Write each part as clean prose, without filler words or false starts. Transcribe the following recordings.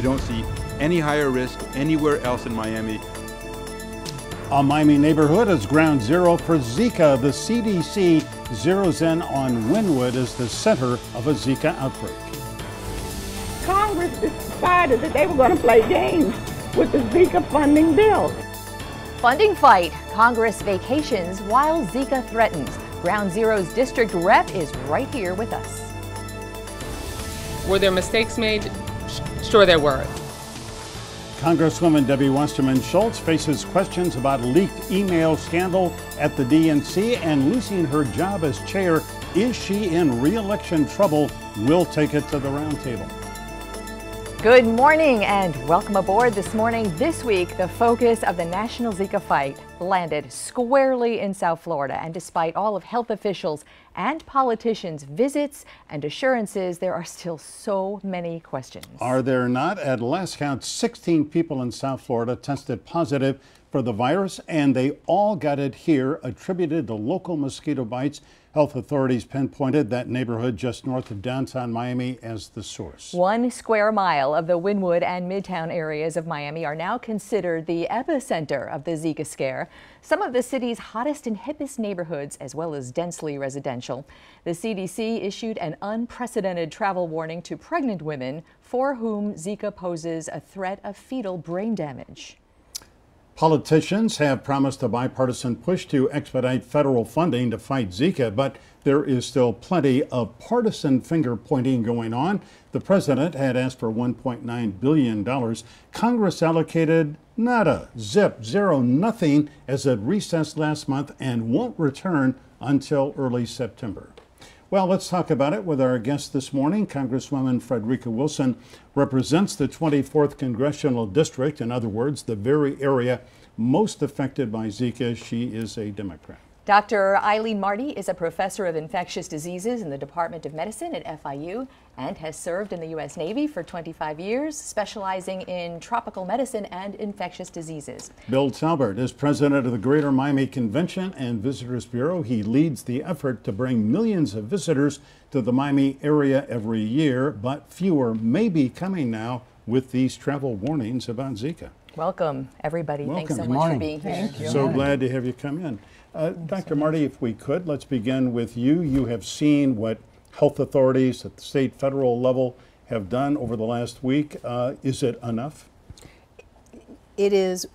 don't see any higher risk anywhere else in Miami. A Miami neighborhood is ground zero for Zika. The CDC zeroes in on Wynwood as the center of a Zika outbreak. Congress decided that they were going to play games with the Zika funding bill. Funding fight. Congress vacations while Zika threatens. Ground Zero's district rep is right here with us. Were there mistakes made? Sure there were. Congresswoman Debbie Wasserman Schultz faces questions about a leaked email scandal at the DNC and losing her job as chair. Is she in re-election trouble? We'll take it to the roundtable. Good morning and welcome aboard this morning. This week, the focus of the national Zika fight landed squarely in South Florida. And despite all of health officials and politicians' visits and assurances, there are still so many questions. Are there not? At last count, 16 people in South Florida tested positive for the virus, and they all got it here, attributed to local mosquito bites. Health authorities pinpointed that neighborhood just north of downtown Miami as the source. 1 square mile of the Wynwood and Midtown areas of Miami are now considered the epicenter of the Zika scare. Some of the city's hottest and hippest neighborhoods, as well as densely residential. The CDC issued an unprecedented travel warning to pregnant women for whom Zika poses a threat of fetal brain damage. Politicians have promised a bipartisan push to expedite federal funding to fight Zika, but there is still plenty of partisan finger-pointing going on. The president had asked for $1.9 billion. Congress allocated nada, zip, zero, nothing as it recessed last month and won't return until early September. Well, let's talk about it with our guest this morning. Congresswoman Frederica Wilson represents the 24th Congressional District. In other words, the very area most affected by Zika. She is a Democrat. Dr. Eileen Marty is a professor of infectious diseases in the Department of Medicine at FIU and has served in the U.S. Navy for 25 years, specializing in tropical medicine and infectious diseases. Bill Talbert is president of the Greater Miami Convention and Visitors Bureau. He leads the effort to bring millions of visitors to the Miami area every year, but fewer may be coming now with these travel warnings about Zika. Welcome, everybody. Welcome. Thanks so Good much morning. for being here. Thank you. So glad to have you come in. Dr. Marty, if we could, let's begin with you. You have seen what health authorities at the state, federal level have done over the last week. Is it enough? It is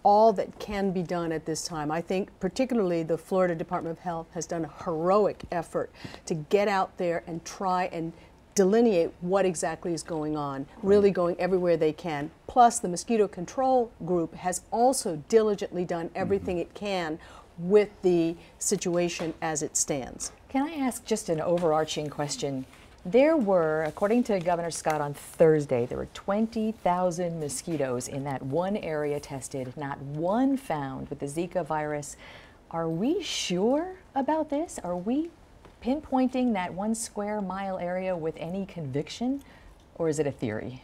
all that can be done at this time. I think particularly the Florida Department of Health has done a heroic effort to get out there and try and delineate what exactly is going on, really going everywhere they can. Plus, the mosquito control group has also diligently done everything it can with the situation as it stands. Can I ask just an overarching question? There were, according to Governor Scott on Thursday, there were 20,000 mosquitoes in that one area tested, not one found with the Zika virus. Are we sure about this? Are we pinpointing that 1 square mile area with any conviction, or is it a theory?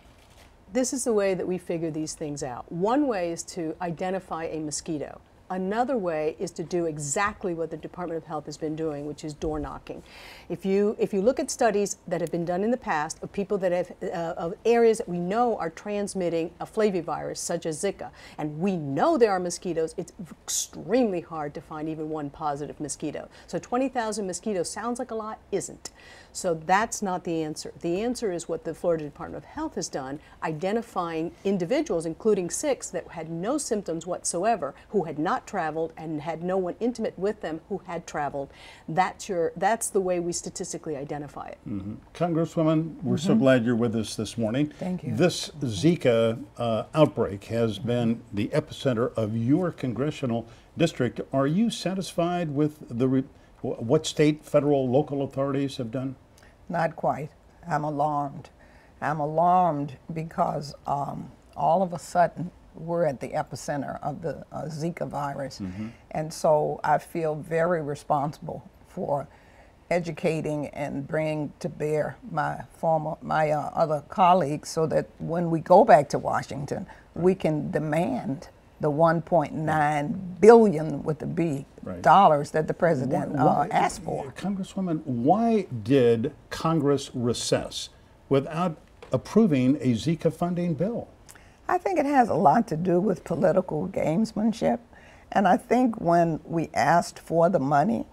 This is the way that we figure these things out. One way is to identify a mosquito. Another way is to do exactly what the Department of Health has been doing, which is door knocking. If you look at studies that have been done in the past of people that have, of areas that we know are transmitting a flavivirus such as Zika, and we know there are mosquitoes, it's extremely hard to find even one positive mosquito. So 20,000 mosquitoes sounds like a lot, isn't. So that's not the answer. The answer is what the Florida Department of Health has done, identifying individuals, including 6 that had no symptoms whatsoever, who had not traveled and had no one intimate with them who had traveled. That's the way we statistically identify it. Congresswoman, we're so glad you're with us this morning. Thank you. This Zika outbreak has been the epicenter of your congressional district. Are you satisfied with what state, federal, local authorities have done? Not quite. I'm alarmed. I'm alarmed because all of a sudden we're at the epicenter of the Zika virus. And so I feel very responsible for educating and bringing to bear my other colleagues so that when we go back to Washington, we can demand the $1.9 billion with the B dollars that the president asked for. Congresswoman, why did Congress recess without approving a Zika funding bill? I think it has a lot to do with political gamesmanship. And I think when we asked for the money,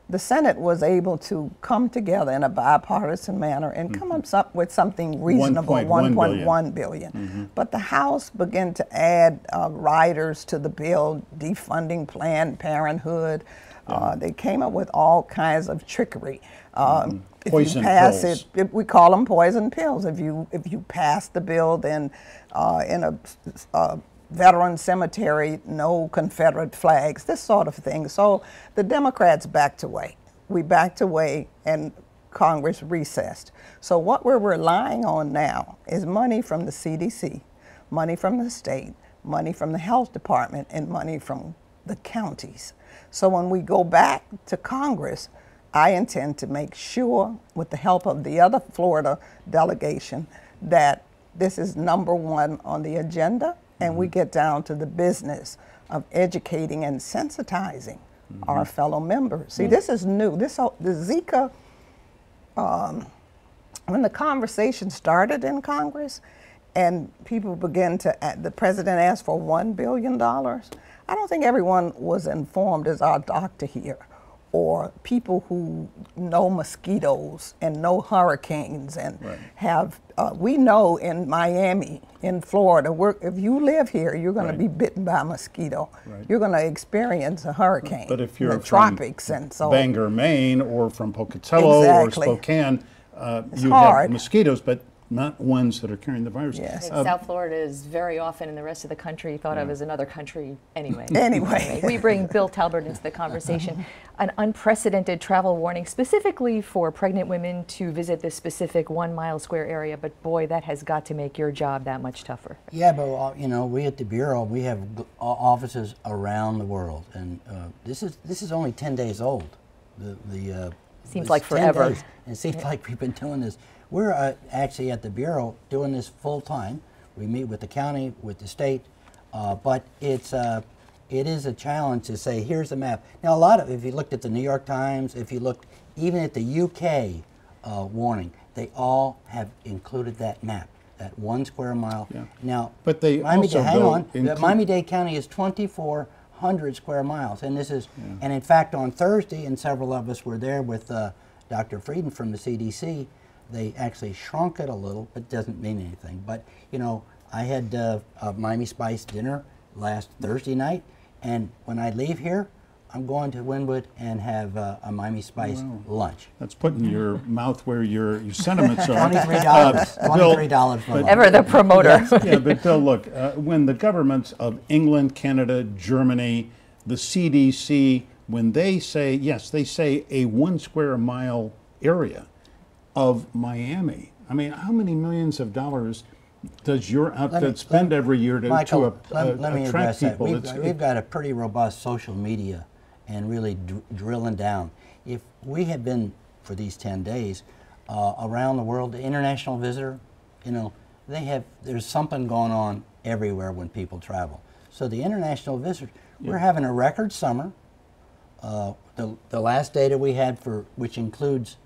the Senate was able to come together in a bipartisan manner and come up with something reasonable, $1.1 billion. But the House began to add riders to the bill, defunding Planned Parenthood. They came up with all kinds of trickery. If Poison you pass pills. we call them poison pills. If you pass the bill, then in a veteran cemetery, no Confederate flags, this sort of thing. So the Democrats backed away. We backed away and Congress recessed. So what we're relying on now is money from the CDC, money from the state, money from the health department, and money from the counties. So when we go back to Congress, I intend to make sure, with the help of the other Florida delegation, that this is #1 on the agenda, and we get down to the business of educating and sensitizing our fellow members. See, this is new. The Zika, when the conversation started in Congress and people began to, the president asked for $1 billion, I don't think everyone was informed, as our doctor here, or people who know mosquitoes and know hurricanes and have, we know in Miami, in Florida, if you live here, you're going to be bitten by a mosquito. You're going to experience a hurricane. But if you're in the from tropics and so Bangor, Maine, or from Pocatello or Spokane, you have mosquitoes, but not ones that are carrying the virus. I think South Florida is very often in the rest of the country thought of as another country anyway. Anyway. We bring Bill Talbert into the conversation. An unprecedented travel warning specifically for pregnant women to visit this specific 1 mile square area, but boy, that has got to make your job that much tougher. Yeah, but you know, we at the Bureau, we have offices around the world, and this is only 10 days old. Seems like forever. Days, and it seems like we've been doing this. We're actually at the Bureau doing this full time. We meet with the county, with the state, but it is a challenge to say, here's the map. Now, if you looked at the New York Times, if you looked even at the UK warning, they all have included that map, that 1 square mile. Now, but they Miami-Dade County is 2,400 square miles, and this is, and in fact, on Thursday, and several of us were there with Dr. Frieden from the CDC. They actually shrunk it a little, but it doesn't mean anything. But, you know, I had a Miami Spice dinner last Thursday night, and when I leave here, I'm going to Wynwood and have a Miami Spice lunch. That's putting your mouth where your sentiments are. $23. $23 for lunch. Ever the promoter. But Bill, look, when the governments of England, Canada, Germany, the CDC, when they say, yes, they say a 1 square mile area of Miami. I mean, how many millions of dollars does your outfit spend every year to attract people? We've got a pretty robust social media and really drilling down. If we have been, for these 10 days, around the world, the international visitor, you know, there's something going on everywhere when people travel. So the international visitors, we're having a record summer. The last data we had which includes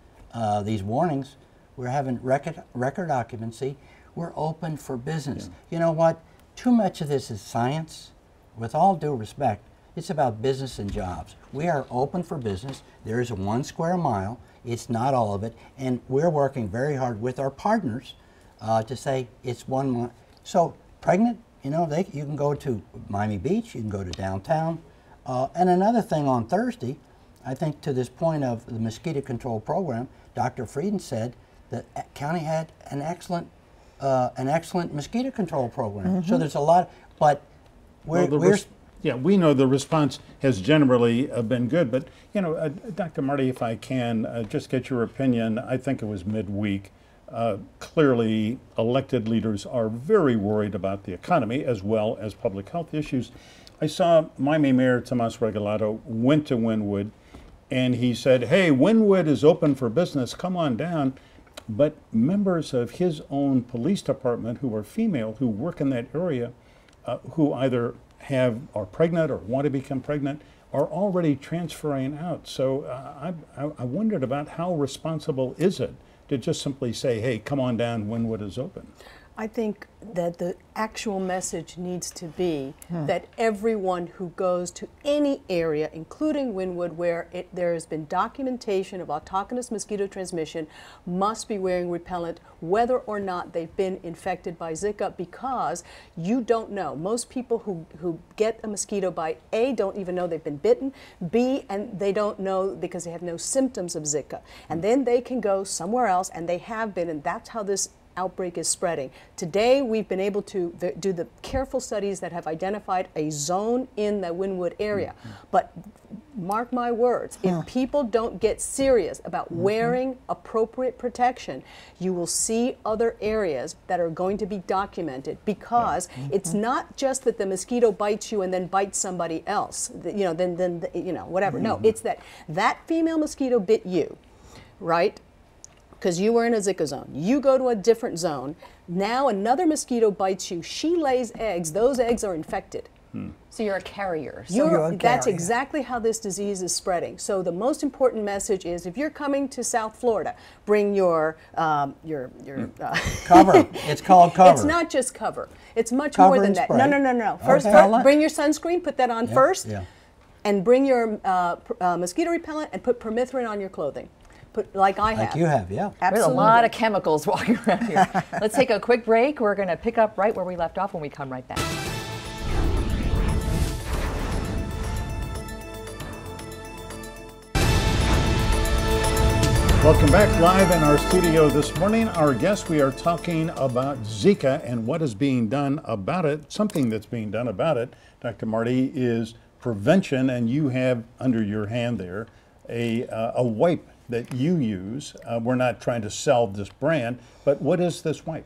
these warnings, we're having record occupancy. We're open for business. You know what? Too much of this is science. With all due respect, it's about business and jobs. We are open for business. There is 1 square mile. It's not all of it. And we're working very hard with our partners to say it's 1 mile. So pregnant, you know, you can go to Miami Beach. You can go to downtown. And another thing on Thursday, I think to this point of the mosquito control program, Dr. Frieden said that county had an excellent mosquito control program. So there's a lot, but we know the response has generally been good. But you know, Dr. Marty, if I can just get your opinion, I think it was midweek. Clearly, elected leaders are very worried about the economy as well as public health issues. I saw Miami Mayor Tomas Regalado went to Wynwood, and he said, hey, Wynwood is open for business, come on down. But members of his own police department who are female, who work in that area, who either are pregnant or want to become pregnant, are already transferring out. So I wondered about how responsible is it to just simply say, hey, come on down, Wynwood is open? I think that the actual message needs to be that everyone who goes to any area, including Wynwood, where there has been documentation of autochthonous mosquito transmission, must be wearing repellent whether or not they've been infected by Zika, because you don't know. Most people who get a mosquito bite, A, don't even know they've been bitten, B, and they don't know because they have no symptoms of Zika. And then they can go somewhere else, and they have been, and that's how this outbreak is spreading. Today, we've been able to do the careful studies that have identified a zone in the Wynwood area. But mark my words, if people don't get serious about wearing appropriate protection, you will see other areas that are going to be documented, because it's not just that the mosquito bites you and then bites somebody else, then whatever. No, it's that female mosquito bit you, right? Because you were in a Zika zone. You go to a different zone. Now another mosquito bites you. She lays eggs. Those eggs are infected. So you're a carrier. That's exactly how this disease is spreading. So the most important message is, if you're coming to South Florida, bring your cover. It's called cover. It's not just cover. It's much Cover more than and that. spray. No. First, bring your sunscreen. Put that on first. Yeah. And bring your mosquito repellent and put permethrin on your clothing. Like I have. Like you have, yeah. Absolutely. There's a lot of chemicals walking around here. Let's take a quick break. We're going to pick up right where we left off when we come right back. Welcome back live in our studio this morning. Our guest, we are talking about Zika and what is being done about it. Something that's being done about it, Dr. Marty, is prevention, and you have under your hand there a wipe that you use. We're not trying to sell this brand, but what is this wipe?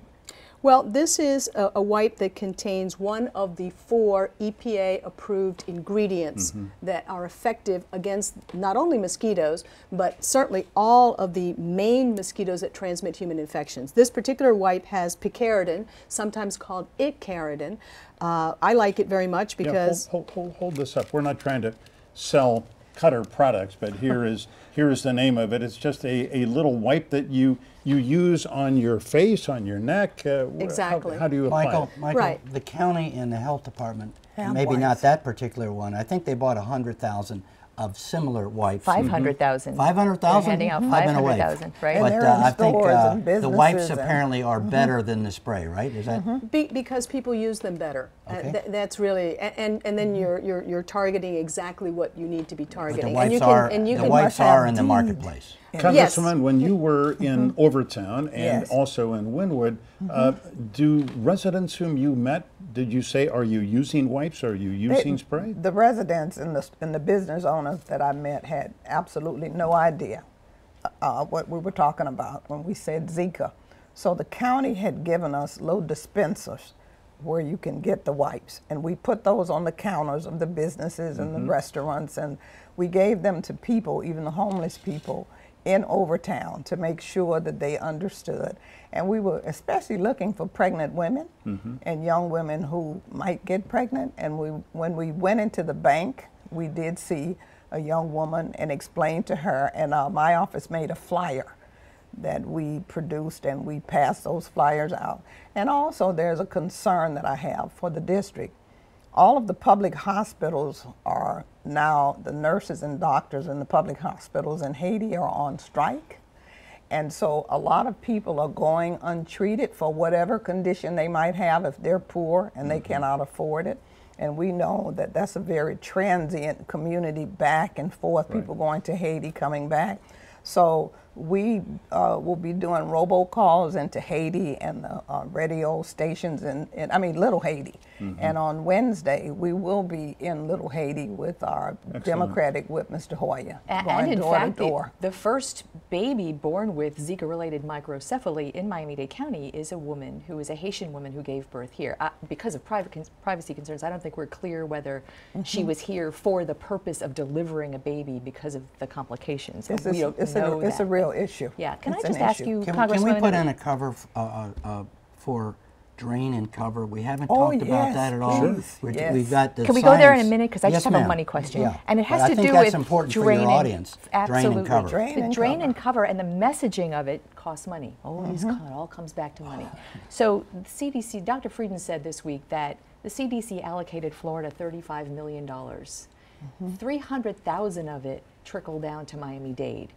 Well, this is a wipe that contains one of the 4 EPA-approved ingredients that are effective against not only mosquitoes, but certainly all of the main mosquitoes that transmit human infections. This particular wipe has picaridin, sometimes called icaridin. I like it very much because... Yeah, hold this up. We're not trying to sell Cutter products, but here is the name of it. It's just a little wipe that you use on your face, on your neck. Exactly. How do you apply it? Michael, Right. the county and the health department, Have maybe wipes. not that particular one. I think they bought 100,000 of similar wipes. 500,000. 500,000? They're handing out I've been away. 500,000, right? And But they're in I think stores and the wipes businesses and- apparently are better than the spray, right? Is that? Because people use them better. Okay. That's really, and then you're targeting exactly what you need to be But targeting. the wipes and are, and you the can wipes must have are in the deed. marketplace. Congresswoman, when you were in Overtown and Yes. also in Wynwood, do residents whom you met, did you say, are you using wipes? Are you using spray? The residents and the business owners that I met had absolutely no idea what we were talking about when we said Zika. So the county had given us little dispensers where you can get the wipes, and we put those on the counters of the businesses and the restaurants, and we gave them to people, even the homeless people in Overtown, to make sure that they understood. And we were especially looking for pregnant women and young women who might get pregnant. And when we went into the bank, we did see a young woman and explained to her, and my office made a flyer that we produced, and we passed those flyers out. And also there's a concern that I have for the district. All of the public hospitals are now, the nurses and doctors in the public hospitals in Haiti are on strike. And so a lot of people are going untreated for whatever condition they might have if they're poor and they cannot afford it. And we know that that's a very transient community, back and forth, people going to Haiti, coming back. So we will be doing robocalls into Haiti and the radio stations in Little Haiti. And on Wednesday, we will be in Little Haiti with our Democratic Whip, Mr. Hoya, And going in door fact, to door. the first baby born with Zika-related microcephaly in Miami-Dade County is a woman who is a Haitian woman who gave birth here. Because of privacy concerns, I don't think we're clear whether she was here for the purpose of delivering a baby because of the complications. It's We don't know a real issue. Yeah, can It's I just an ask issue. you, Can Congresswoman? we put in a cover for drain and cover. We haven't talked about that at all. Sure. Yes. We've got the Can we go there in a science. minute? Because I just Yes, have a ma'am. money question. Yeah. And it has But to I think do that's with important for drain your and- audience. Absolutely. Drain and cover. Drain and cover and the messaging of it costs money. Always, it all comes back to money. So the CDC, Dr. Frieden said this week that the CDC allocated Florida $35 million. 300,000 of it trickled down to Miami-Dade.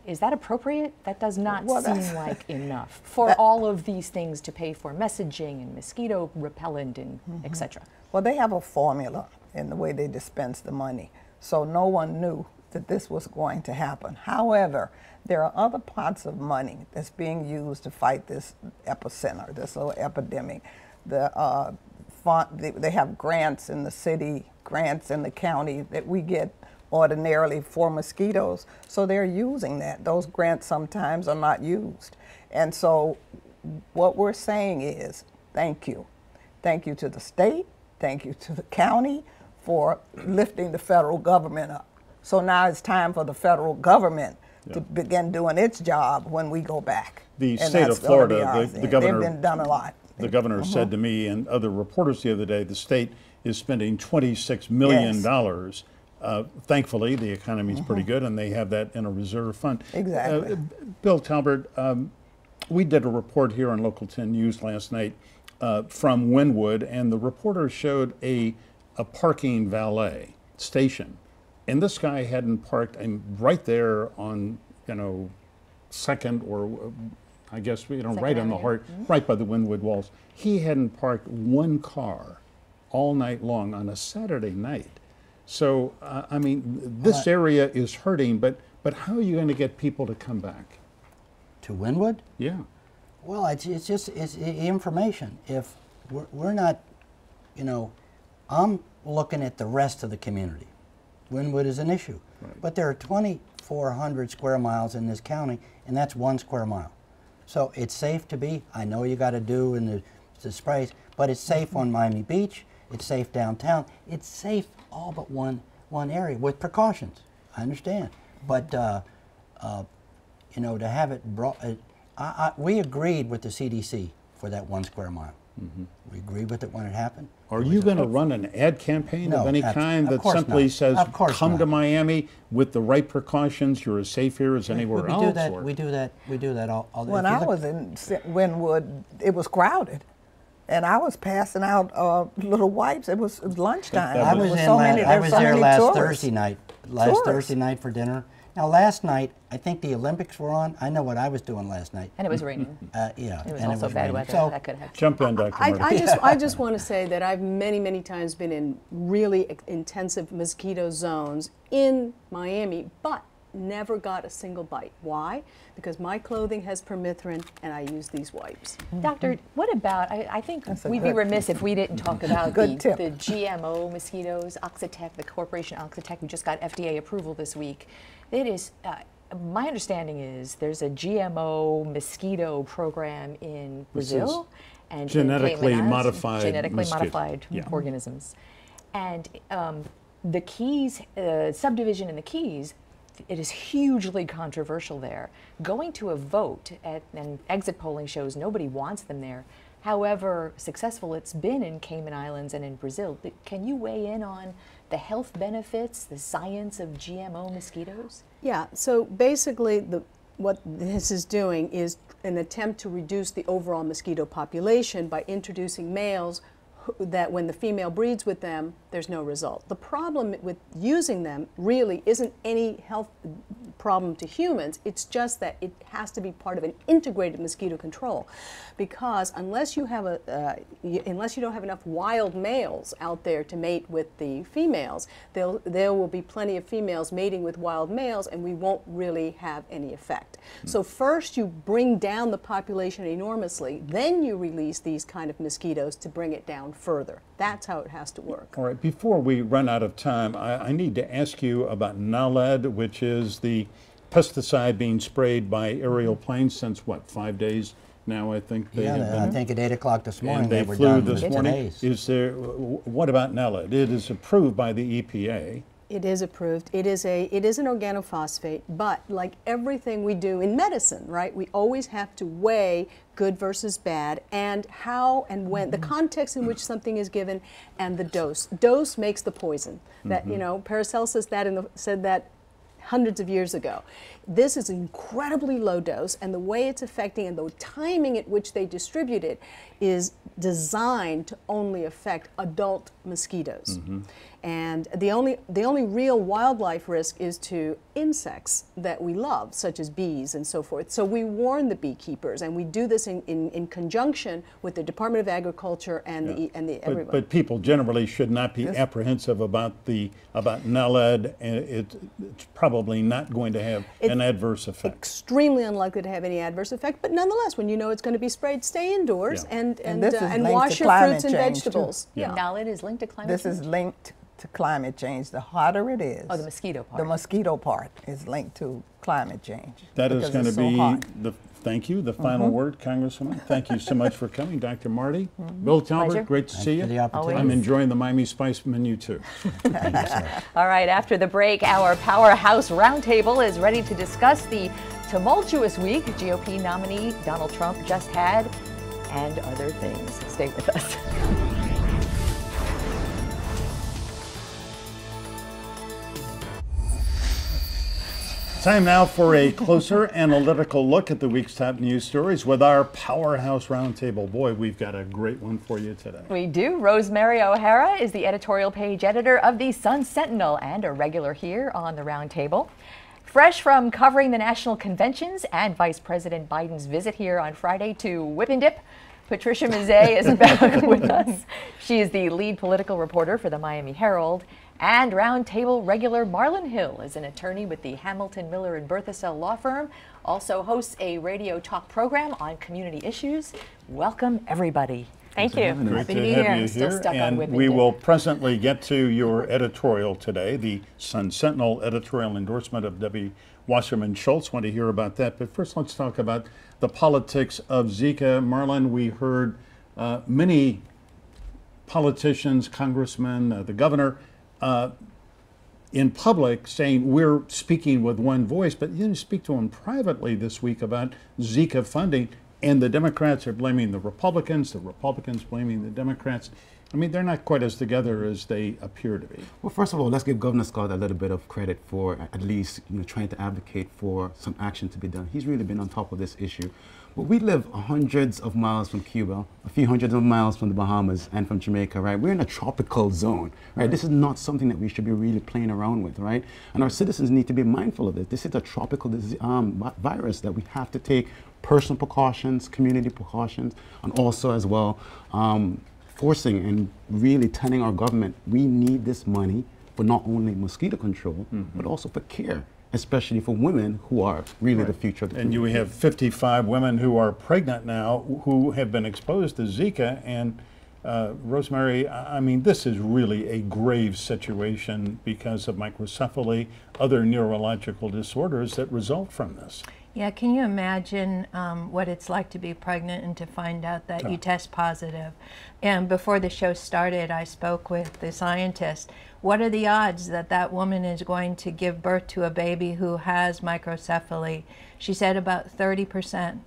Is that appropriate? That does not seem like enough for all of these things to pay for messaging and mosquito repellent and etc. Well, they have a formula in the way they dispense the money, so no one knew that this was going to happen. However, there are other pots of money that's being used to fight this epicenter, this little epidemic. They have grants in the city, grants in the county that we get ordinarily for mosquitoes, so they're using that. Those grants sometimes are not used. And so what we're saying is thank you. Thank you to the state, thank you to the county for lifting the federal government up. So now it's time for the federal government to begin doing its job when we go back. The And state of that's gonna be Florida, ours the then. governor, They've been done a lot. the governor said to me and other reporters the other day, the state is spending $26 million. Thankfully, the economy is pretty good, and they have that in a reserve fund. Exactly. Bill Talbert, we did a report here on Local 10 News last night from Wynwood, and the reporter showed a parking valet station, and this guy hadn't parked, and right there on, Second or I guess right on the heart, right by the Wynwood walls. He hadn't parked one car all night long on a Saturday night. So, I mean, this area is hurting, but how are you going to get people to come back? To Wynwood? Yeah. Well, it's information. If we're not, I'm looking at the rest of the community. Wynwood is an issue. Right. But there are 2,400 square miles in this county, and that's 1 square mile. So it's safe to be. I know you got to do in the sprays, but it's safe on Miami Beach. It's safe downtown. It's safe all but one area with precautions. I understand, but to have it brought, we agreed with the CDC for that 1 square mile. We agreed with it when it happened. Are you going to run an ad campaign of any kind that course simply not. says, Of course come not. to Miami with the right precautions, you're as safe here as anywhere else? We do that all the When I was in Wynwood, it was crowded. And I was passing out little wipes. It was lunchtime. I was so there many last tourists. Thursday night. Thursday night for dinner. Now, last night, I think the Olympics were on. I know what I was doing last night. And it was raining. Yeah. It was and also it was bad raining. weather. So, That could have. Jump in, Dr. Martin. I just want to say that I've many times been in really intensive mosquito zones in Miami, but never got a single bite. Why? Because my clothing has permethrin and I use these wipes. Doctor, what about, I think That's a we'd be good- remiss if we didn't talk about Good tip. the GMO mosquitoes, Oxitec, the corporation Oxitec, who just got FDA approval this week. It is, my understanding is there's a GMO mosquito program in Brazil. And genetically in Cayman Islands, modified genetically mosquito. modified organisms. And the Keys, subdivision in the Keys, it is hugely controversial there. Going to a vote, and exit polling shows nobody wants them there. However successful it's been in Cayman Islands and in Brazil. Can you weigh in on the health benefits, the science of GMO mosquitoes? Yeah, so basically what this is doing is an attempt to reduce the overall mosquito population by introducing males that when the female breeds with them, there's no result. The problem with using them really isn't any health problem to humans. It's just that it has to be part of an integrated mosquito control, because unless you have unless you don't have enough wild males out there to mate with the females, there will be plenty of females mating with wild males, and we won't really have any effect. So first you bring down the population enormously, then you release these kind of mosquitoes to bring it down further. That's how it has to work. All right, before we run out of time, I need to ask you about NALED, which is the pesticide being sprayed by aerial planes since, what, 5 days now, I think? I think at 8 o'clock this morning and they were flew done this with morning. today's. Is there, what about NALED? It is approved by the EPA. It is approved. It is an organophosphate, but like everything we do in medicine, right? We always have to weigh good versus bad, and how and when, the context in which something is given, and the dose. Dose makes the poison. That, you know, Paracelsus said that hundreds of years ago. This is incredibly low dose, and the way it's affecting and the timing at which they distribute it is designed to only affect adult mosquitoes. And the only real wildlife risk is to insects that we love, such as bees and so forth. So we warn the beekeepers, and we do this in conjunction with the Department of Agriculture and everybody. But people generally should not be apprehensive about NALED, and it's probably not going to have an adverse effect. Extremely unlikely to have any adverse effect, but nonetheless, when you know it's going to be sprayed, stay indoors and wash your fruits and vegetables. Yeah. NALED is linked to climate change? This is linked to climate change. The hotter it is, the mosquito part. The mosquito part is linked to climate change. That is going to be thank you, the final word, Congresswoman. Thank you so much for coming, Dr. Marty. Bill Talbert, Pleasure. great to see you. For the opportunity. I'm enjoying the Miami Spice menu too. Thank you, sir. All right, after the break, our Powerhouse Roundtable is ready to discuss the tumultuous week GOP nominee Donald Trump just had, and other things. Stay with us. Time now for a closer analytical look at the week's top news stories with our Powerhouse Roundtable. Boy, we've got a great one for you today. We do. Rosemary O'Hara is the editorial page editor of the Sun-Sentinel and a regular here on the Roundtable. Fresh from covering the national conventions and Vice President Biden's visit here on Friday to Whip and Dip, Patricia Mazzei is back with us. She is the lead political reporter for the Miami Herald. And Roundtable regular Marlon Hill is an attorney with the Hamilton, Miller & Berthasell law firm, also hosts a radio talk program on community issues. Welcome, everybody. Thank you. Great to have you Still here. stuck on And Whip and we Dip. will presently get to your editorial today, the Sun-Sentinel editorial endorsement of Debbie Wasserman Schultz. Want to hear about that. But first, let's talk about the politics of Zika. Marlon, we heard many politicians, congressmen, the governor, in public saying we're speaking with one voice, but you didn't speak to them privately this week about Zika funding, and the Democrats are blaming the Republicans blaming the Democrats. I mean, they're not quite as together as they appear to be. Well, first of all, let's give Governor Scott a little bit of credit for at least trying to advocate for some action to be done. He's really been on top of this issue. But we live hundreds of miles from Cuba, a few hundreds of miles from the Bahamas and from Jamaica, right? We're in a tropical zone, right? This is not something that we should be really playing around with, right? And our citizens need to be mindful of this. This is a tropical virus that we have to take personal precautions, community precautions, and also as well forcing and really telling our government we need this money for not only mosquito control, but also for care, especially for women who are really the future of the community. And you have 55 women who are pregnant now who have been exposed to Zika. And Rosemary, I mean, this is really a grave situation because of microcephaly, other neurological disorders that result from this. Yeah, can you imagine what it's like to be pregnant and to find out that you test positive? And before the show started, I spoke with the scientist. What are the odds that that woman is going to give birth to a baby who has microcephaly? She said about 30%.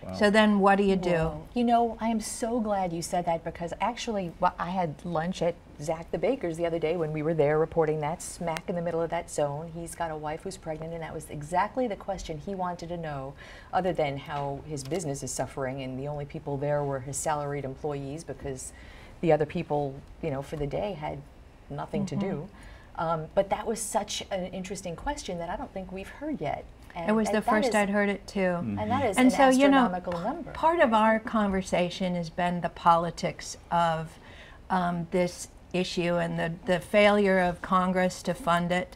Wow. So then what do you do? Whoa. You know, I am so glad you said that, because actually I had lunch at Zach the Baker's the other day when we were there reporting that, smack in the middle of that zone. He's got a wife who's pregnant, and that was exactly the question he wanted to know, other than how his business is suffering and the only people there were his salaried employees because the other people, you know, for the day had nothing to do. But that was such an interesting question that I don't think we've heard yet. And it was the first I'd heard it too. And that is an so, astronomical number. Part of our conversation has been the politics of this issue and the failure of Congress to fund it.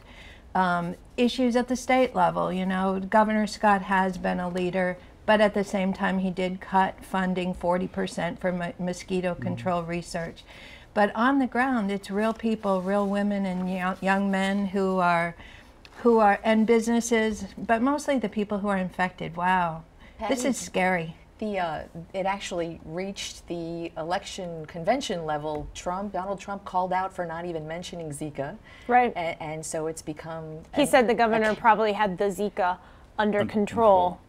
Issues at the state level, you know, Governor Scott has been a leader, but at the same time he did cut funding 40% for mosquito control research. But on the ground, it's real people, real women and young men who are, and businesses, but mostly the people who are infected. Wow, this is scary. it actually reached the election convention level. Donald Trump called out for not even mentioning Zika. Right. And so it's become... He said the governor probably had the Zika under control,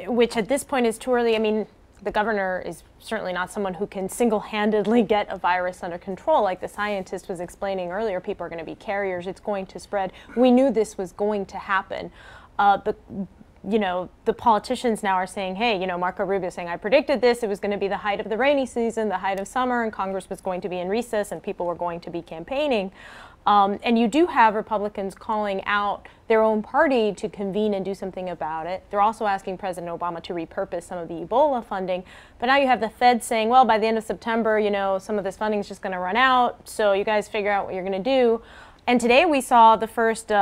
which at this point is too early. I mean, the governor is certainly not someone who can single-handedly get a virus under control. Like the scientist was explaining earlier, people are going to be carriers. It's going to spread. We knew this was going to happen. But you know, the politicians now are saying, hey, you know, Marco Rubio saying, I predicted this. It was going to be the height of the rainy season, the height of summer, and Congress was going to be in recess and people were going to be campaigning. And you do have Republicans calling out their own party to convene and do something about it. They're also asking President Obama to repurpose some of the Ebola funding. But now you have the Fed saying, well, by the end of September, you know, some of this funding is just going to run out. So you guys figure out what you're going to do. And today we saw the first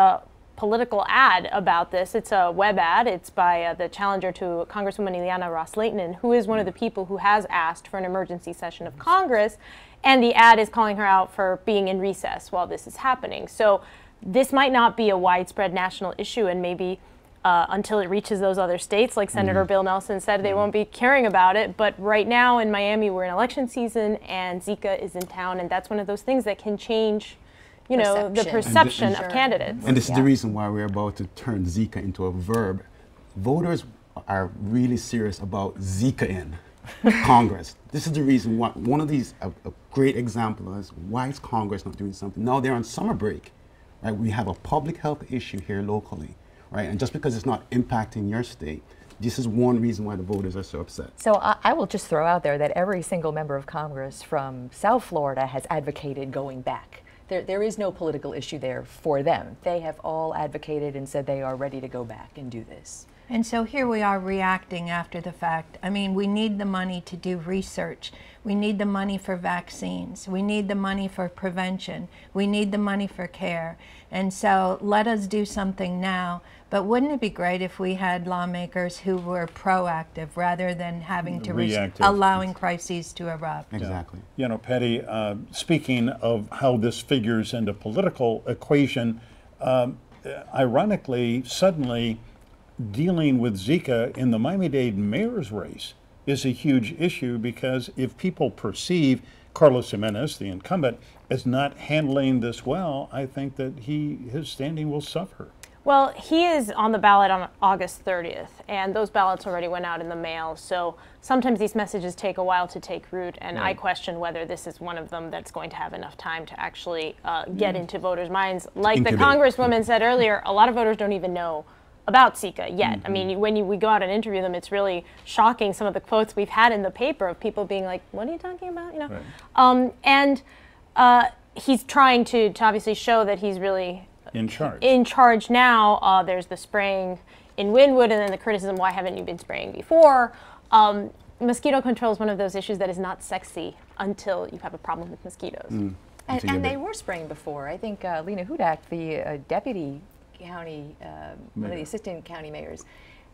political ad about this. It's a web ad. It's by the challenger to Congresswoman Ileana Ros-Lehtinen, who is one of the people who has asked for an emergency session of Congress. And the ad is calling her out for being in recess while this is happening. So this might not be a widespread national issue, and maybe until it reaches those other states, like Senator Bill Nelson said, they won't be caring about it. But right now in Miami, we're in election season, and Zika is in town, and that's one of those things that can change, you know, the perception of candidates. And this is the reason why we're about to turn Zika into a verb. Voters are really serious about Zika in Congress. This is the reason why, one of these, a great example is why is Congress not doing something? Now they're on summer break, right? We have a public health issue here locally, right? And just because it's not impacting your state, this is one reason why the voters are so upset. So I will just throw out there that every single member of Congress from South Florida has advocated going back. There is no political issue there for them. They have all advocated and said they are ready to go back and do this. And so here we are reacting after the fact. I mean, we need the money to do research. We need the money for vaccines. We need the money for prevention. We need the money for care. And so let us do something now. But wouldn't it be great if we had lawmakers who were proactive rather than having to allowing crises to erupt? Exactly. You know, Patty, speaking of how this figures into political equation, ironically, suddenly, dealing with Zika in the Miami-Dade mayor's race is a huge issue, because if people perceive Carlos Jimenez, the incumbent, as not handling this well, I think that his standing will suffer. Well, he is on the ballot on August 30th, and those ballots already went out in the mail. So sometimes these messages take a while to take root, and I question whether this is one of them that's going to have enough time to actually get into voters' minds. Like the Congresswoman said earlier, a lot of voters don't even know about Zika yet. I mean, when we go out and interview them, it's really shocking, some of the quotes we've had in the paper of people being like, what are you talking about? You know, and he's trying to obviously show that he's really in charge now. There's the spraying in Wynwood, and then the criticism, why haven't you been spraying before? Mosquito control is one of those issues that is not sexy until you have a problem with mosquitoes. And they were spraying before. I think Lena Hudak, the deputy county, one of the assistant county mayors,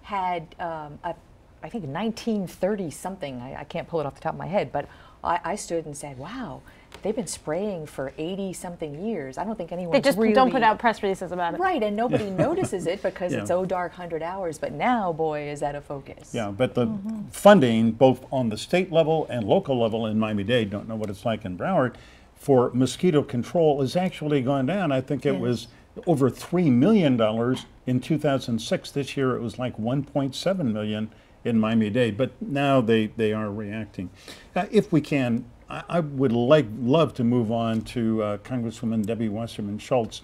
had I think 1930 something. I can't pull it off the top of my head, but I stood and said, "Wow, they've been spraying for 80 something years." I don't think anyone. They just really don't put out press releases about it, right? And nobody notices it because it's oh dark 100 hours. But now, boy, is that a focus. Yeah, but the funding, both on the state level and local level in Miami-Dade, don't know what it's like in Broward, for mosquito control has actually gone down. I think it was over $3 million in 2006. This year it was like 1.7 million in Miami-Dade, but now they are reacting. If we can, I would love to move on to Congresswoman Debbie Wasserman Schultz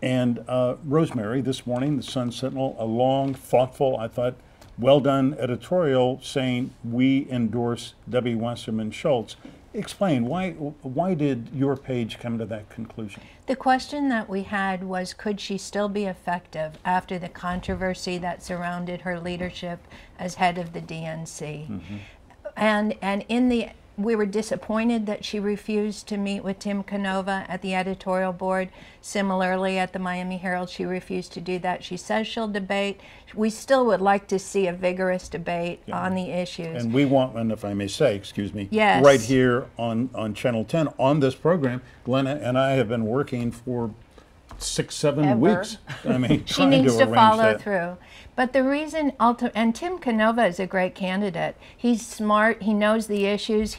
and Rosemary this morning, the Sun Sentinel, a long, thoughtful, I thought, well done editorial saying we endorse Debbie Wasserman Schultz. Explain, why did your page come to that conclusion? The question that we had was, could she still be effective after the controversy that surrounded her leadership as head of the DNC? And we were disappointed that she refused to meet with Tim Canova at the editorial board. Similarly, at the Miami Herald, she refused to do that. She says she'll debate. We still would like to see a vigorous debate on the issues. And we want, and if I may say, excuse me, right here on Channel 10 on this program, Glenna and I have been working for 6, 7 Ever. weeks. I mean, She trying needs to arrange follow that. through. But the reason, and Tim Canova is a great candidate. He's smart. He knows the issues.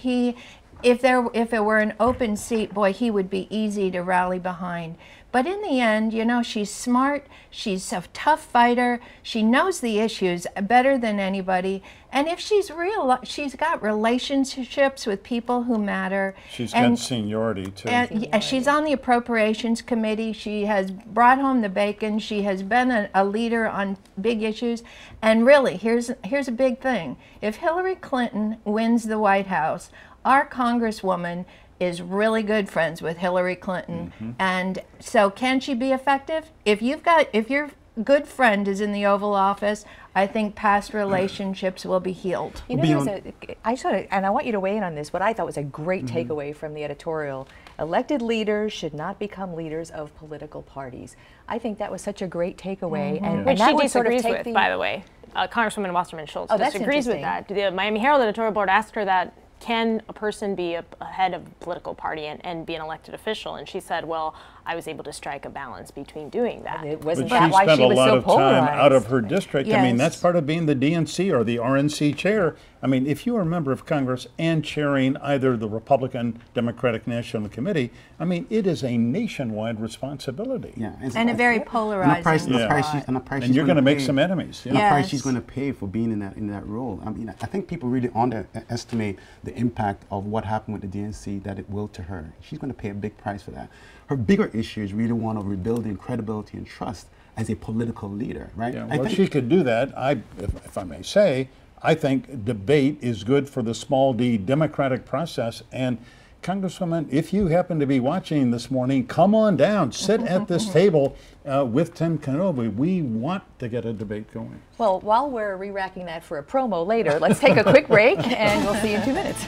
If it were an open seat, boy, he would be easy to rally behind. But in the end, you know, she's smart. She's a tough fighter. She knows the issues better than anybody. And if she's real, she's got relationships with people who matter. She's got seniority, too. And she's on the Appropriations Committee. She has brought home the bacon. She has been a leader on big issues. And really, here's a big thing. If Hillary Clinton wins the White House, our Congresswoman is really good friends with Hillary Clinton. And so can she be effective? If your good friend is in the Oval Office, I think past relationships will be healed. You know, and I want you to weigh in on this, what I thought was a great takeaway from the editorial. Elected leaders should not become leaders of political parties. I think that was such a great takeaway. And Which that she would sort of disagrees take with, by the way. Congresswoman Wasserman Schultz Oh, that's disagrees with interesting. that. The Miami Herald editorial board asked her that, can a person be a head of a political party and be an elected official? And she said, well, I was able to strike a balance between doing that. It wasn't But that she why spent she a was lot so of time polarized? out of her district. I mean, Yes. that's part of being the DNC or the RNC chair. I mean, if you are a member of Congress and chairing either the Republican Democratic National Committee, I mean, it is a nationwide responsibility. Yeah, And a very polarizing And you're going to make some enemies. And the price she's going to pay for being in that role. I mean, I think people really underestimate the impact of what happened with the DNC that it will to her. She's going to pay a big price for that. Her bigger issue is really one of rebuilding credibility and trust as a political leader, right? Yeah, well, she could do that. If I may say, I think debate is good for the small d democratic process. And Congresswoman, if you happen to be watching this morning, come on down, sit at this table with Tim Canova. We want to get a debate going. Well, while we're re-racking that for a promo later, let's take a quick break and we'll see you in 2 minutes.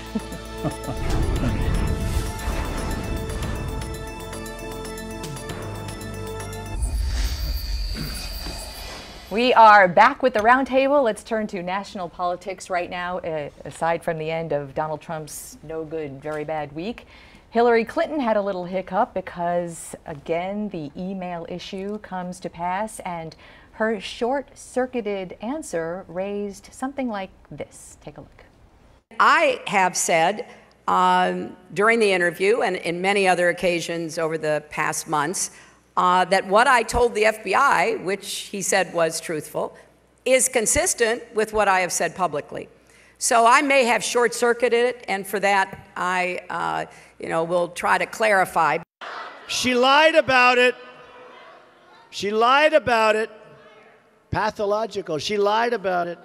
We are back with the roundtable. Let's turn to national politics right now. Aside from the end of Donald Trump's no good, very bad week, Hillary Clinton had a little hiccup because, again, the email issue comes to pass, and her short-circuited answer raised something like this. Take a look. I have said during the interview and in many other occasions over the past months that what I told the FBI, which he said was truthful, is consistent with what I have said publicly. So I may have short-circuited it, and for that I will try to clarify. She lied about it. She lied about it. Pathological. She lied about it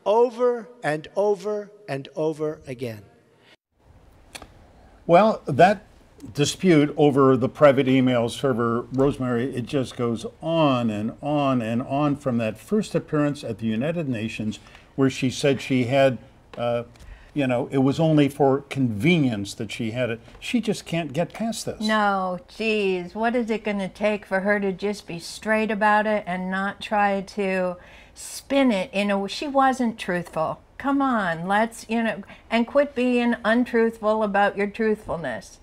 over and over and over again. Well, that dispute over the private email server, Rosemary, it just goes on and on and on from that first appearance at the United Nations where she said she had, it was only for convenience that she had it. She just can't get past this. No, geez, what is it going to take for her to just be straight about it and not try to spin it in a, she wasn't truthful. Come on, let's, and quit being untruthful about your truthfulness.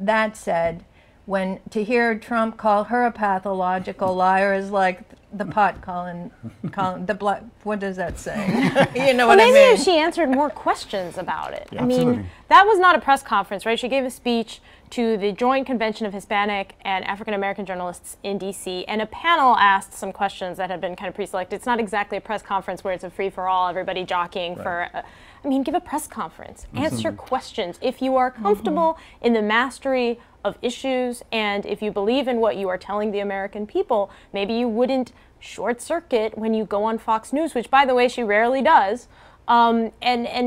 That said, to hear Trump call her a pathological liar is like the pot calling the black. What does that say? You know what I mean? Maybe if she answered more questions about it. Yeah, I mean, absolutely. that was not a press conference, right? She gave a speech to the Joint Convention of Hispanic and African American Journalists in D.C., and a panel asked some questions that had been kind of pre-selected. It's not exactly a press conference where it's a free-for-all, everybody jockeying for. I mean, give a press conference. Answer questions. If you are comfortable in the mastery of issues, and if you believe in what you are telling the American people, maybe you wouldn't short circuit when you go on Fox News, which, by the way, she rarely does. And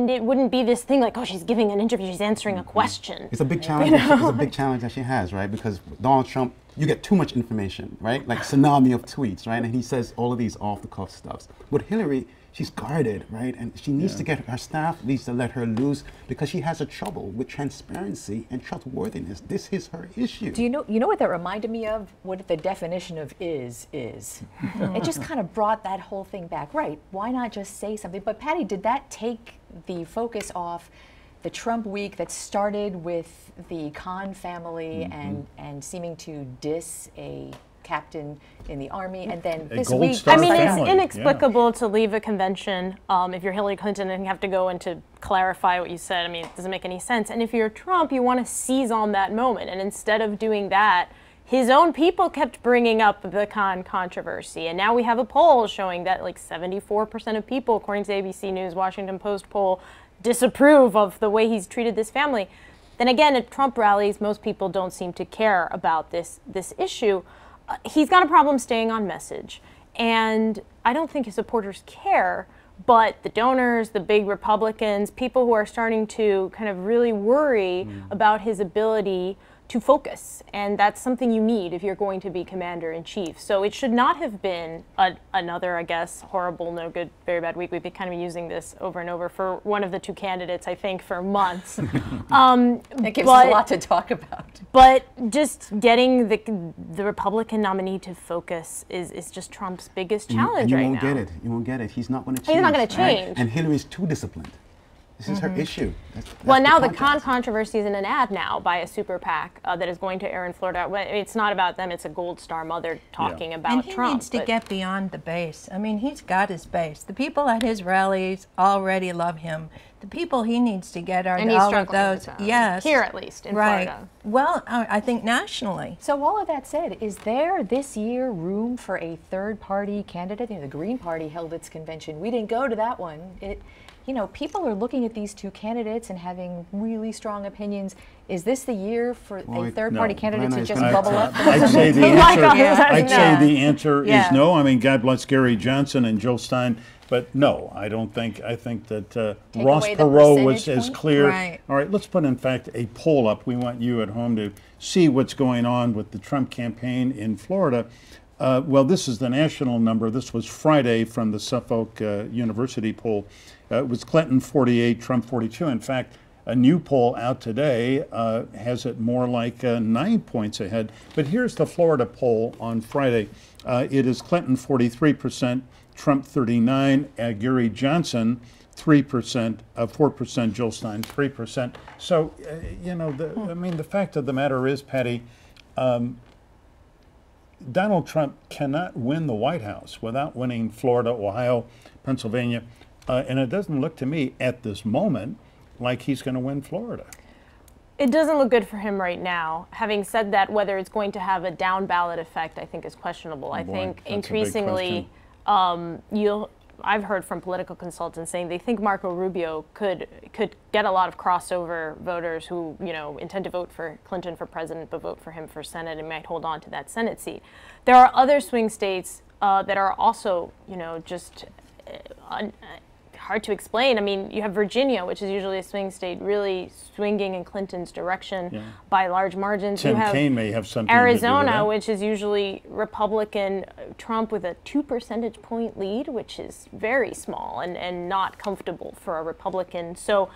it wouldn't be this thing like, oh, she's giving an interview, she's answering a question. It's a big challenge. It's a big challenge that she has, right? Because Donald Trump, you get too much information, right? Like tsunami of tweets, right? And he says all of these off-the-cuff stuffs. But Hillary, she's guarded, right? And she needs to get, her staff needs to let her loose because she has a trouble with transparency and trustworthiness. This is her issue. Do you know what that reminded me of? What the definition of is. It just kind of brought that whole thing back. Right, why not just say something? But Patty, did that take the focus off the Trump week that started with the Khan family and seeming to diss a captain in the Army, and then A this Gold week... Star I mean, family. it's inexplicable to leave a convention if you're Hillary Clinton and you have to go in to clarify what you said. I mean, it doesn't make any sense. And if you're Trump, you want to seize on that moment. And instead of doing that, his own people kept bringing up the controversy. And now we have a poll showing that like 74% of people, according to ABC News, Washington Post poll, disapprove of the way he's treated this family. Then again, at Trump rallies, most people don't seem to care about this issue. He's got a problem staying on message. And I don't think his supporters care, but the donors, the big Republicans, people who are starting to kind of really worry about his ability to focus. And that's something you need if you're going to be commander-in-chief. So it should not have been another, I guess, horrible, no good, very bad week. We've been kind of using this over and over for one of the two candidates, I think, for months. It gives us a lot to talk about. But just getting the Republican nominee to focus is just Trump's biggest challenge right now. You won't get it. You won't get it. He's not going to change. He's not going to change. Right? And Hillary's too disciplined. This is her issue. That's well, now the context. controversy is in an ad now by a super PAC that is going to air in Florida. It's not about them. It's a Gold Star mother talking about Trump. And he needs to get beyond the base. I mean, he's got his base. The people at his rallies already love him. The people he needs to get are all of those. Yes. Here, at least, in Florida. Well, I think nationally. So all of that said, is there this year room for a third-party candidate? You know, the Green Party held its convention. We didn't go to that one. You know, people are looking at these two candidates and having really strong opinions. Is this the year for a third-party candidate to just bubble up? I'd say the answer is no. I mean, God bless Gary Johnson and Jill Stein, but no, I don't think. I think that Ross Perot was as clear. Right. All right, let's put, in fact, a poll up. We want you at home to see what's going on with the Trump campaign in Florida. Well, this is the national number. This was Friday from the Suffolk University poll. It was Clinton 48, Trump 42. In fact, a new poll out today has it more like 9 points ahead. But here's the Florida poll on Friday. It is Clinton 43%, Trump 39%, Gary Johnson 3%, 4%, Jill Stein 3%. So, you know, I mean, the fact of the matter is, Patty, Donald Trump cannot win the White House without winning Florida, Ohio, Pennsylvania. And it doesn't look to me at this moment like he's going to win Florida. It doesn't look good for him right now. Having said that, whether it's going to have a down ballot effect, I think is questionable. I think increasingly, I've heard from political consultants saying they think Marco Rubio could get a lot of crossover voters who, you know, intend to vote for Clinton for president but vote for him for Senate and might hold on to that Senate seat. There are other swing states that are also, you know, just hard to explain. I mean, you have Virginia, which is usually a swing state, really swinging in Clinton's direction by large margins. Tim you have Kaine may have something Arizona, to do with that. which is usually Republican, Trump with a 2 percentage point lead, which is very small and not comfortable for a Republican. So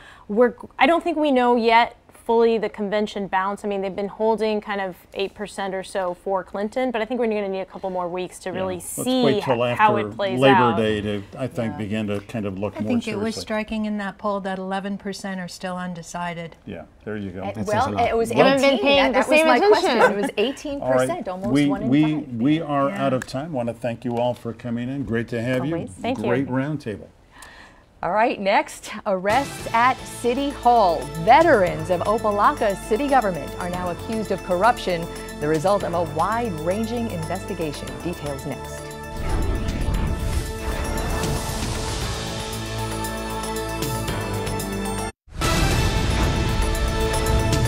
I don't think we know yet fully the convention bounce. I mean, they've been holding kind of 8% or so for Clinton, but I think we're going to need a couple more weeks to really see how it plays out. Labor Day to, I think, begin to kind of look more seriously. I think it was striking in that poll that 11% are still undecided. Yeah, there you go. Well, it was 18. That was my question. It was 18%, almost 1 in 5. We are out of time. I want to thank you all for coming in. Great to have you. Thank you. Great roundtable. All right, next, arrests at City Hall. Veterans of Opa-locka city government are now accused of corruption, the result of a wide-ranging investigation. Details next.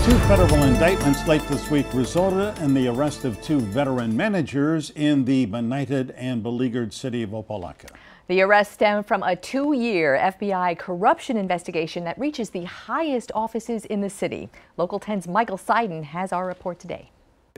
Two federal indictments late this week resulted in the arrest of 2 veteran managers in the benighted and beleaguered city of Opa-locka. The arrest stemmed from a 2-year FBI corruption investigation that reaches the highest offices in the city. Local 10's Michael Seiden has our report today.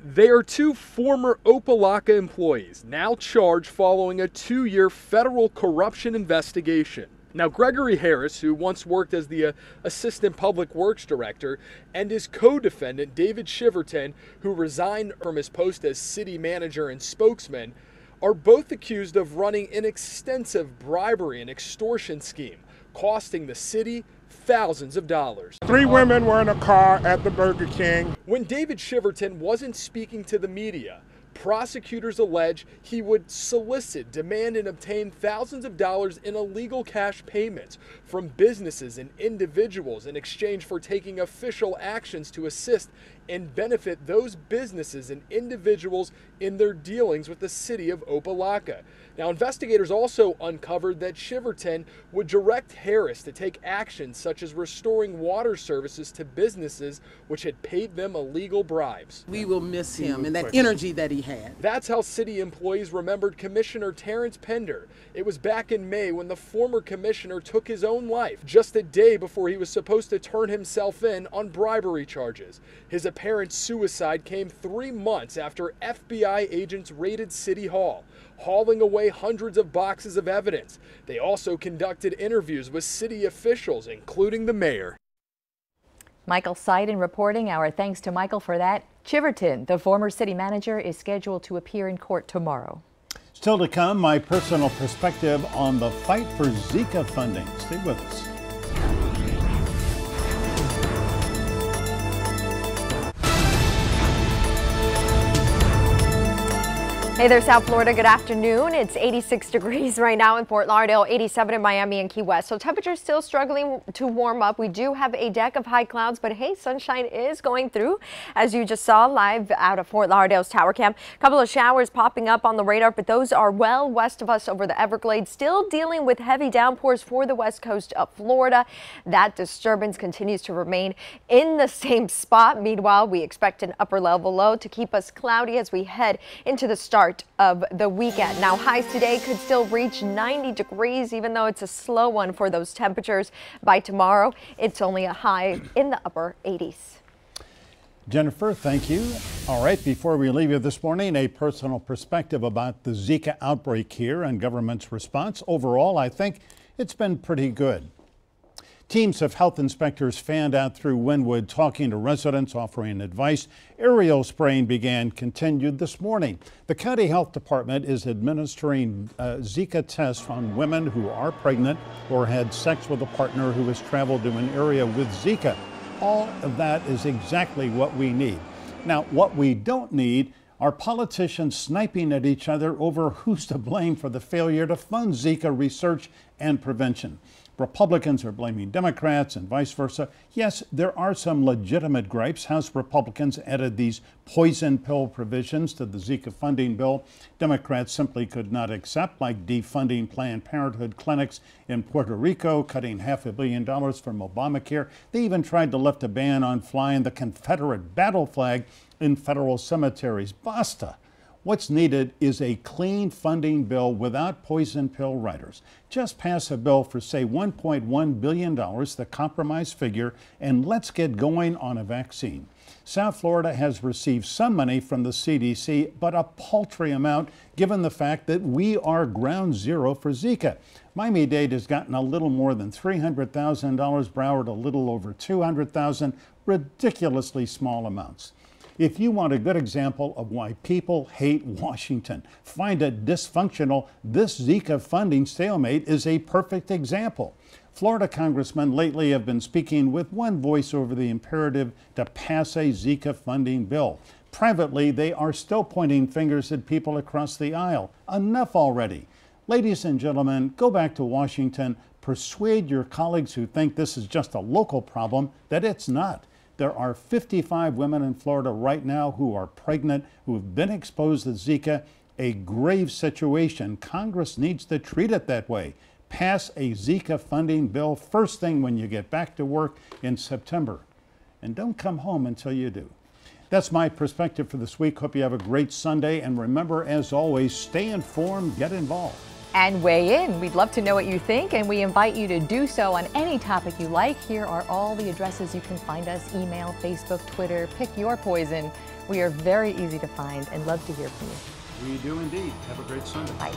They are 2 former Opa-locka employees now charged following a 2-year federal corruption investigation. Now, Gregory Harris, who once worked as the Assistant Public Works Director, and his co-defendant, David Shiverton, who resigned from his post as city manager and spokesman, are both accused of running an extensive bribery and extortion scheme, costing the city thousands of dollars. 3 women were in a car at the Burger King. When David Shiverton wasn't speaking to the media, Prosecutors allege he would solicit, demand, and obtain thousands of dollars in illegal cash payments from businesses and individuals in exchange for taking official actions to assist and benefit those businesses and individuals in their dealings with the city of Opa-locka. Now, investigators also uncovered that Shiverton would direct Harris to take actions such as restoring water services to businesses which had paid them illegal bribes. We will miss him and that energy that he had. That's how city employees remembered Commissioner Terrence Pender. It was back in May when the former commissioner took his own life, just a day before he was supposed to turn himself in on bribery charges. His apparent suicide came 3 months after FBI agents raided City Hall, hauling away hundreds of boxes of evidence. They also conducted interviews with city officials, including the mayor. Michael Seiden reporting. Our thanks to Michael for that. Chiverton, the former city manager, is scheduled to appear in court tomorrow. Still to come, my personal perspective on the fight for Zika funding. Stay with us. Hey there, South Florida. Good afternoon. It's 86 degrees right now in Fort Lauderdale, 87 in Miami and Key West. So temperatures still struggling to warm up. We do have a deck of high clouds, but hey, sunshine is going through, as you just saw live out of Fort Lauderdale's Tower Cam. A couple of showers popping up on the radar, but those are well west of us over the Everglades. Still dealing with heavy downpours for the west coast of Florida. That disturbance continues to remain in the same spot. Meanwhile, we expect an upper level low to keep us cloudy as we head into the start of the weekend. Now, highs today could still reach 90 degrees, even though it's a slow one for those temperatures. By tomorrow, it's only a high in the upper 80s. Jennifer, thank you. All right, before we leave you this morning, a personal perspective about the Zika outbreak here and government's response. Overall, I think it's been pretty good. Teams of health inspectors fanned out through Wynwood, talking to residents, offering advice. Aerial spraying continued this morning. The county health department is administering Zika tests on women who are pregnant or had sex with a partner who has traveled to an area with Zika. All of that is exactly what we need. Now, what we don't need are politicians sniping at each other over who's to blame for the failure to fund Zika research and prevention. Republicans are blaming Democrats and vice versa. Yes, there are some legitimate gripes. House Republicans added these poison pill provisions to the Zika funding bill Democrats simply could not accept, like defunding Planned Parenthood clinics in Puerto Rico, cutting $500 million from Obamacare. They even tried to lift a ban on flying the Confederate battle flag in federal cemeteries. Basta. What's needed is a clean funding bill without poison pill writers. Just pass a bill for, say, $1.1 billion, the compromise figure, and let's get going on a vaccine. South Florida has received some money from the CDC, but a paltry amount given the fact that we are ground zero for Zika. Miami-Dade has gotten a little more than $300,000, Broward a little over $200,000, ridiculously small amounts. If you want a good example of why people hate Washington, find it dysfunctional, this Zika funding stalemate is a perfect example. Florida congressmen lately have been speaking with one voice over the imperative to pass a Zika funding bill. Privately, they are still pointing fingers at people across the aisle. Enough already. Ladies and gentlemen, go back to Washington, persuade your colleagues who think this is just a local problem that it's not. There are 55 women in Florida right now who are pregnant, who have been exposed to Zika, a grave situation. Congress needs to treat it that way. Pass a Zika funding bill first thing when you get back to work in September. And don't come home until you do. That's my perspective for this week. Hope you have a great Sunday. And remember, as always, stay informed, get involved. And weigh in. We'd love to know what you think, and we invite you to do so on any topic you like. Here are all the addresses you can find us: email, Facebook, Twitter. Pick your poison. We are very easy to find and love to hear from you. We do indeed. Have a great Sunday. Bye.